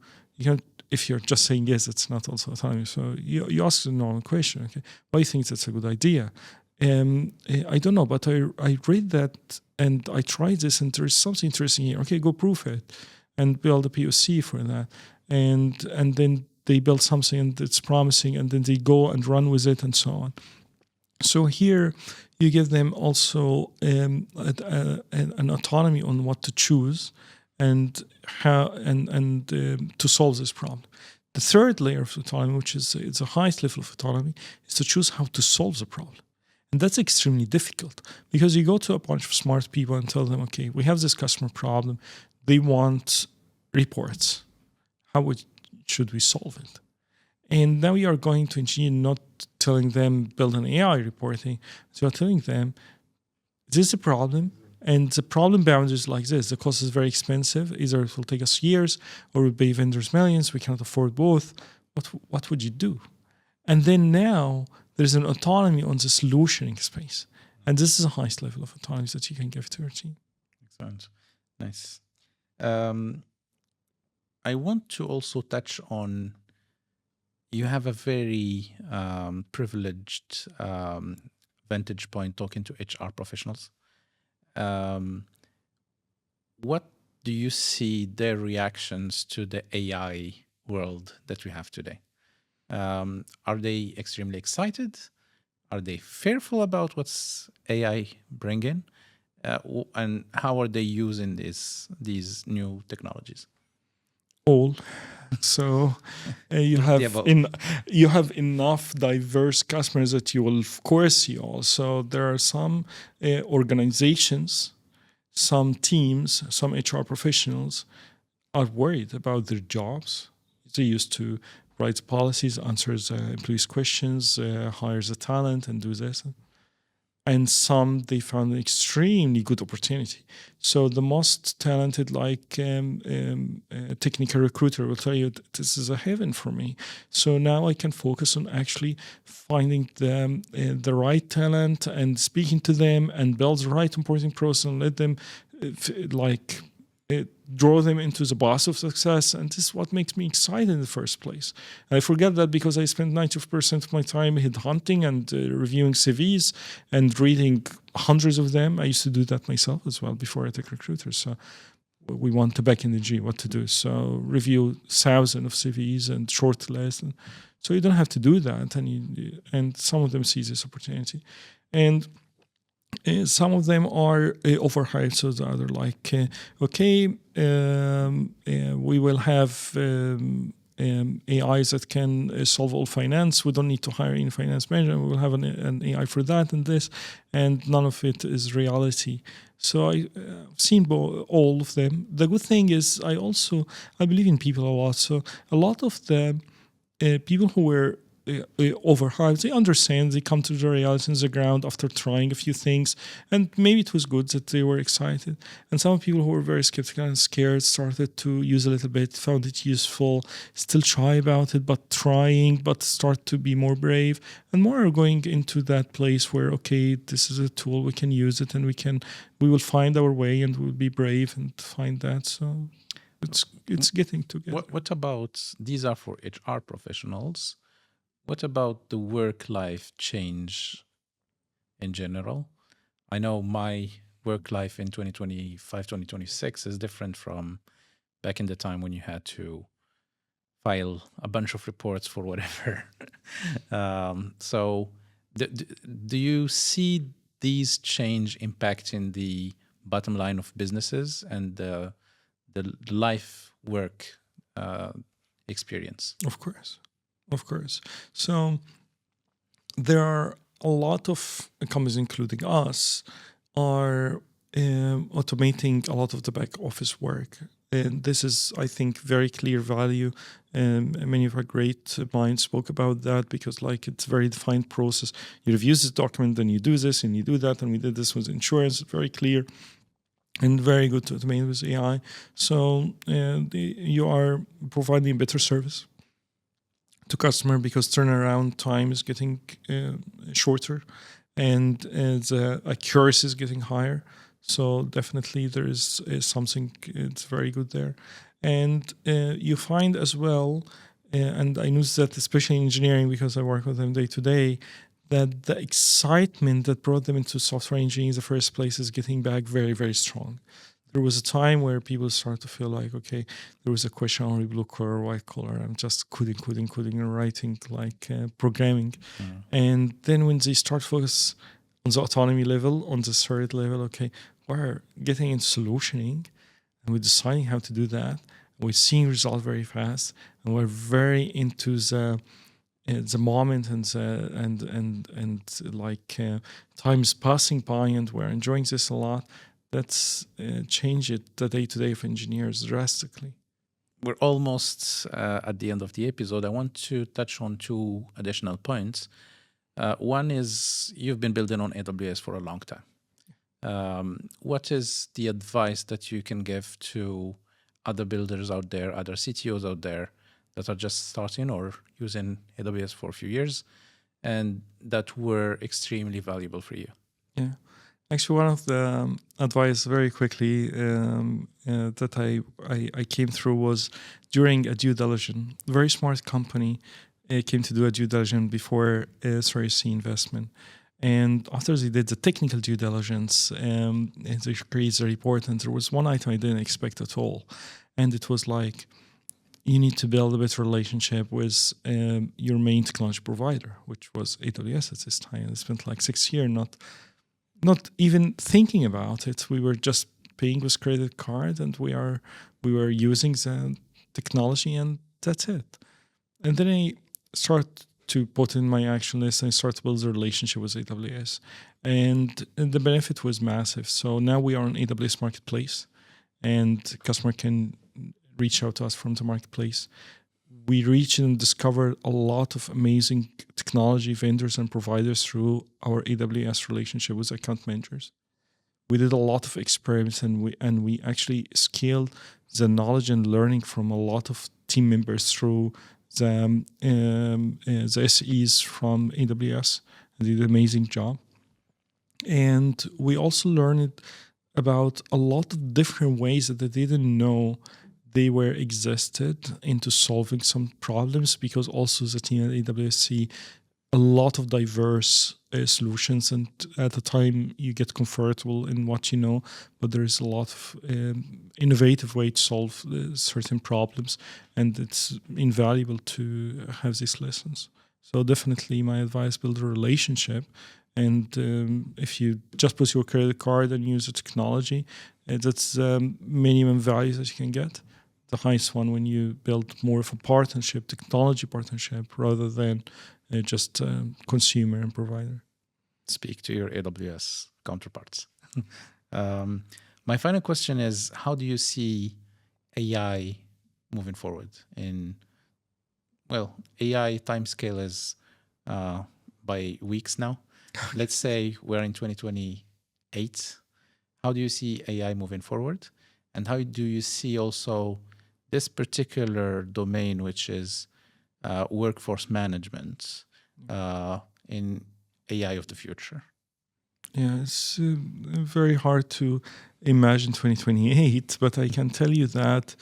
If you're just saying yes, it's not also autonomy. So you ask the normal question, okay, why do you think that's a good idea? I don't know, but I read that and I tried this, and there is something interesting here. Okay, go prove it and build a POC for that. And then they build something that's promising, and then they go and run with it and so on. So here you give them also an autonomy on what to choose and how and to solve this problem. The third layer of autonomy, which is it's the highest level of autonomy, is to choose how to solve the problem. And that's extremely difficult, because you go to a bunch of smart people and tell them, okay, we have this customer problem. They want reports. How should we solve it? And now you are going to engineer, not telling them build an AI reporting. So you're telling them, this is a problem. And the problem boundaries like this: the cost is very expensive. Either it will take us years, or we'll pay vendors millions. We cannot afford both. What would you do? And then now there's an autonomy on the solutioning space, and this is the highest level of autonomy that you can give to your team. Excellent, nice. I want to also touch on. You have a very privileged vantage point talking to HR professionals. What do you see their reactions to the AI world that we have today? Are they extremely excited? Are they fearful about what's AI bringing? And how are they using these new technologies? All. So you have enough diverse customers that you will of course see all. So there are some organizations, some teams, some HR professionals are worried about their jobs. They used to write policies, answer employees' questions, hire the talent, and do this. And some they found an extremely good opportunity. So the most talented, technical recruiter will tell you, this is a heaven for me. So now I can focus on actually finding the right talent and speaking to them and build the right onboarding process and let them draw them into the bus of success. And this is what makes me excited in the first place. And I forget that because I spent 90% of my time headhunting and reviewing CVs and reading hundreds of them. I used to do that myself as well before I took recruiters. So we want to back in the G what to do. So review thousands of CVs and shortlist. And so you don't have to do that. And some of them see this opportunity. And some of them are overhyped, so the other we will have AIs that can solve all finance. We don't need to hire any finance manager. We will have an AI for that and this, and none of it is reality. So I've seen all of them. The good thing is I believe in people a lot. So a lot of the people who were overhyped, they understand, they come to the reality on the ground after trying a few things, and maybe it was good that they were excited. And some people who were very skeptical and scared started to use a little bit, found it useful, still shy about it, but trying, but start to be more brave, and more are going into that place where, okay, this is a tool, we can use it, and we will find our way, and we'll be brave and find that. So it's getting together. What about, these are for HR professionals, what about the work-life change in general? I know my work life in 2025, 2026 is different from back in the time when you had to file a bunch of reports for whatever. So do you see these change impacting the bottom line of businesses and the life work experience? Of course. So there are a lot of companies, including us, are automating a lot of the back office work. And this is, I think, very clear value. Many of our great minds spoke about that because, like, it's a very defined process. You review this document, then you do this, and you do that, and we did this with insurance. Very clear and very good to automate with AI. So you are providing better service to customer because turnaround time is getting shorter, and the accuracy is getting higher. So definitely there is something it's very good there. And you find as well, and I noticed that especially in engineering because I work with them day to day, that the excitement that brought them into software engineering in the first place is getting back very, very strong. There was a time where people start to feel like, okay, there was a question on blue collar or white collar. I'm just coding and writing like programming. And then when they start focus on the autonomy level, on the third level, okay, we're getting into solutioning and we're deciding how to do that. We're seeing results very fast, and we're very into the moment and time is passing by, and we're enjoying this a lot. That's changed the day-to-day of engineers drastically. We're almost at the end of the episode. I want to touch on two additional points. One is you've been building on AWS for a long time. What is the advice that you can give to other builders out there, other CTOs out there that are just starting or using AWS for a few years and that were extremely valuable for you? Yeah. Actually, one of the advice very quickly that I came through was during a due diligence. A very smart company came to do a due diligence before Series C investment. And after they did the technical due diligence, they created a report, and there was one item I didn't expect at all. And it was like, you need to build a better relationship with your main technology provider, which was AWS at this time. I spent like 6 years not even thinking about it. We were just paying with credit card, and we were using the technology, and that's it. And then I start to put in my action list, and I start to build a relationship with AWS, and the benefit was massive. So now we are on AWS Marketplace, and customer can reach out to us from the marketplace. We reach and discover a lot of amazing technology vendors and providers through our AWS relationship with account managers. We did a lot of experiments, and we actually scaled the knowledge and learning from a lot of team members through the SEs from AWS, and did an amazing job. And we also learned about a lot of different ways that they didn't know they were existed into solving some problems, because also the team at AWS see a lot of diverse solutions, and at the time you get comfortable in what you know, but there is a lot of innovative way to solve certain problems, and it's invaluable to have these lessons. So definitely my advice, build a relationship, and if you just put your credit card and use the technology, that's minimum value that you can get. The highest one when you build more of a partnership, technology partnership, rather than just consumer and provider. Speak to your AWS counterparts. My final question is, how do you see AI moving forward? AI timescale is by weeks now. Let's say we're in 2028. How do you see AI moving forward? And how do you see also this particular domain, which is workforce management in AI of the future? Yeah, it's very hard to imagine 2028, but I can tell you that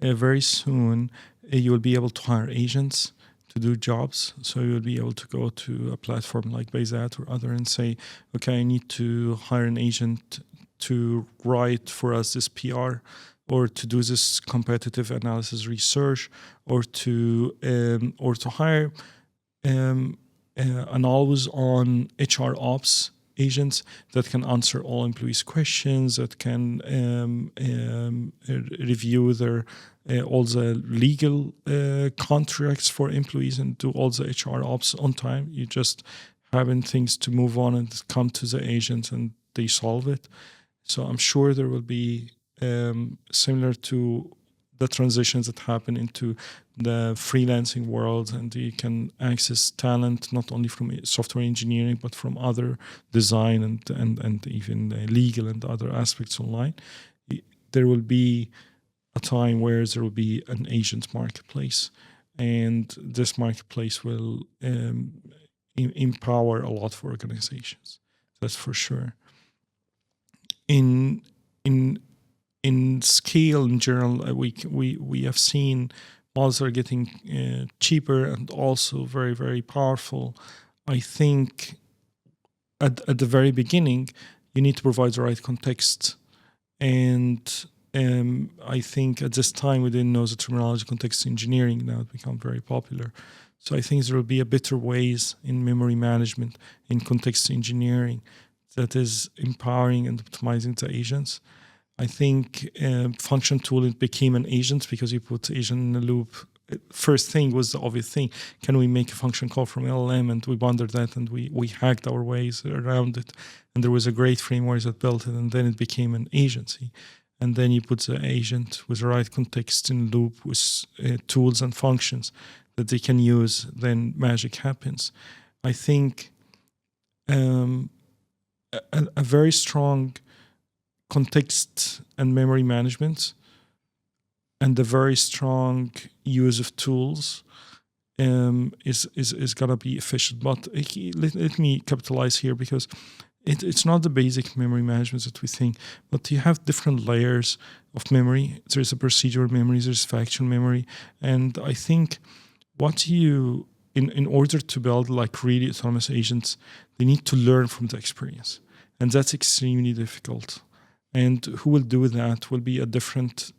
very soon you will be able to hire agents to do jobs. So you'll be able to go to a platform like BAYZAT or other and say, okay, I need to hire an agent to write for us this PR, or to do this competitive analysis research, or to hire an always-on HR ops agents that can answer all employees' questions, that can review their all the legal contracts for employees and do all the HR ops on time. You just having things to move on and come to the agents and they solve it. So I'm sure there will be similar to the transitions that happen into the freelancing world, and you can access talent not only from software engineering but from other design and even legal and other aspects online. There will be a time where there will be an agent marketplace, and this marketplace will empower a lot of organizations. That's for sure. In scale in general, we have seen models are getting cheaper and also very, very powerful. I think at the very beginning, you need to provide the right context. And I think at this time, we didn't know the terminology context engineering. Now it's become very popular. So I think there will be a better ways in memory management, in context engineering, that is empowering and optimizing the agents. I think function tooling became an agent because you put agent in a loop. First thing was the obvious thing. Can we make a function call from LLM? And we wondered that, and we hacked our ways around it. And there was a great framework that built it, and then it became an agency. And then you put the agent with the right context in loop with tools and functions that they can use, then magic happens. I think a very strong context and memory management and a very strong use of tools is going to be efficient. But let me capitalize here, because it's not the basic memory management that we think, but you have different layers of memory. There's a procedural memory, there's factual memory. And I think what you, in order to build like really autonomous agents, they need to learn from the experience. And that's extremely difficult. And who will do that will be a different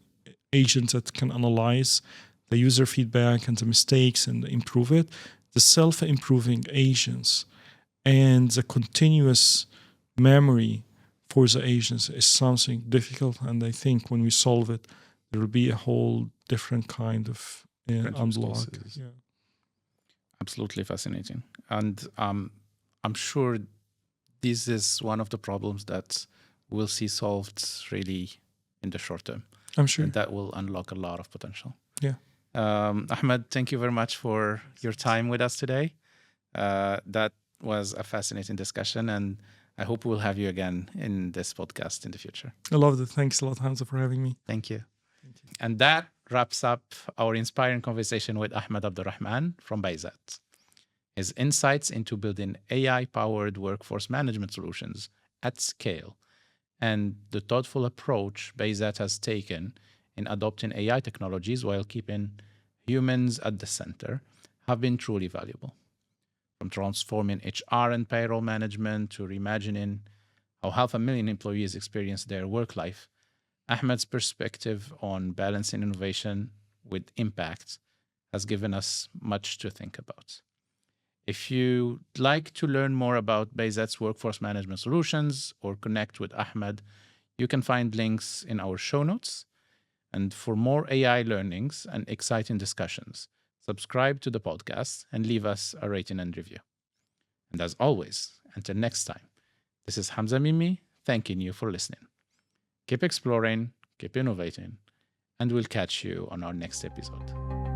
agent that can analyze the user feedback and the mistakes and improve it. The self-improving agents and the continuous memory for the agents is something difficult. And I think when we solve it, there will be a whole different kind of unblock. Yeah. Absolutely fascinating. And I'm sure this is one of the problems that we'll see solved really in the short term. I'm sure. And that will unlock a lot of potential. Yeah. Ahmed, thank you very much for your time with us today. That was a fascinating discussion, and I hope we'll have you again in this podcast in the future. I love it. Thanks a lot, Hamza, for having me. Thank you. And that wraps up our inspiring conversation with Ahmed Abdul Rahman from BAYZAT. His insights into building AI-powered workforce management solutions at scale and the thoughtful approach BAYZAT has taken in adopting AI technologies while keeping humans at the center have been truly valuable. From transforming HR and payroll management to reimagining how 500,000 employees experience their work life, Ahmed's perspective on balancing innovation with impact has given us much to think about. If you'd like to learn more about BAYZAT's workforce management solutions or connect with Ahmed, you can find links in our show notes. And for more AI learnings and exciting discussions, subscribe to the podcast and leave us a rating and review. And as always, until next time, this is Hamza Mimi thanking you for listening. Keep exploring, keep innovating, and we'll catch you on our next episode.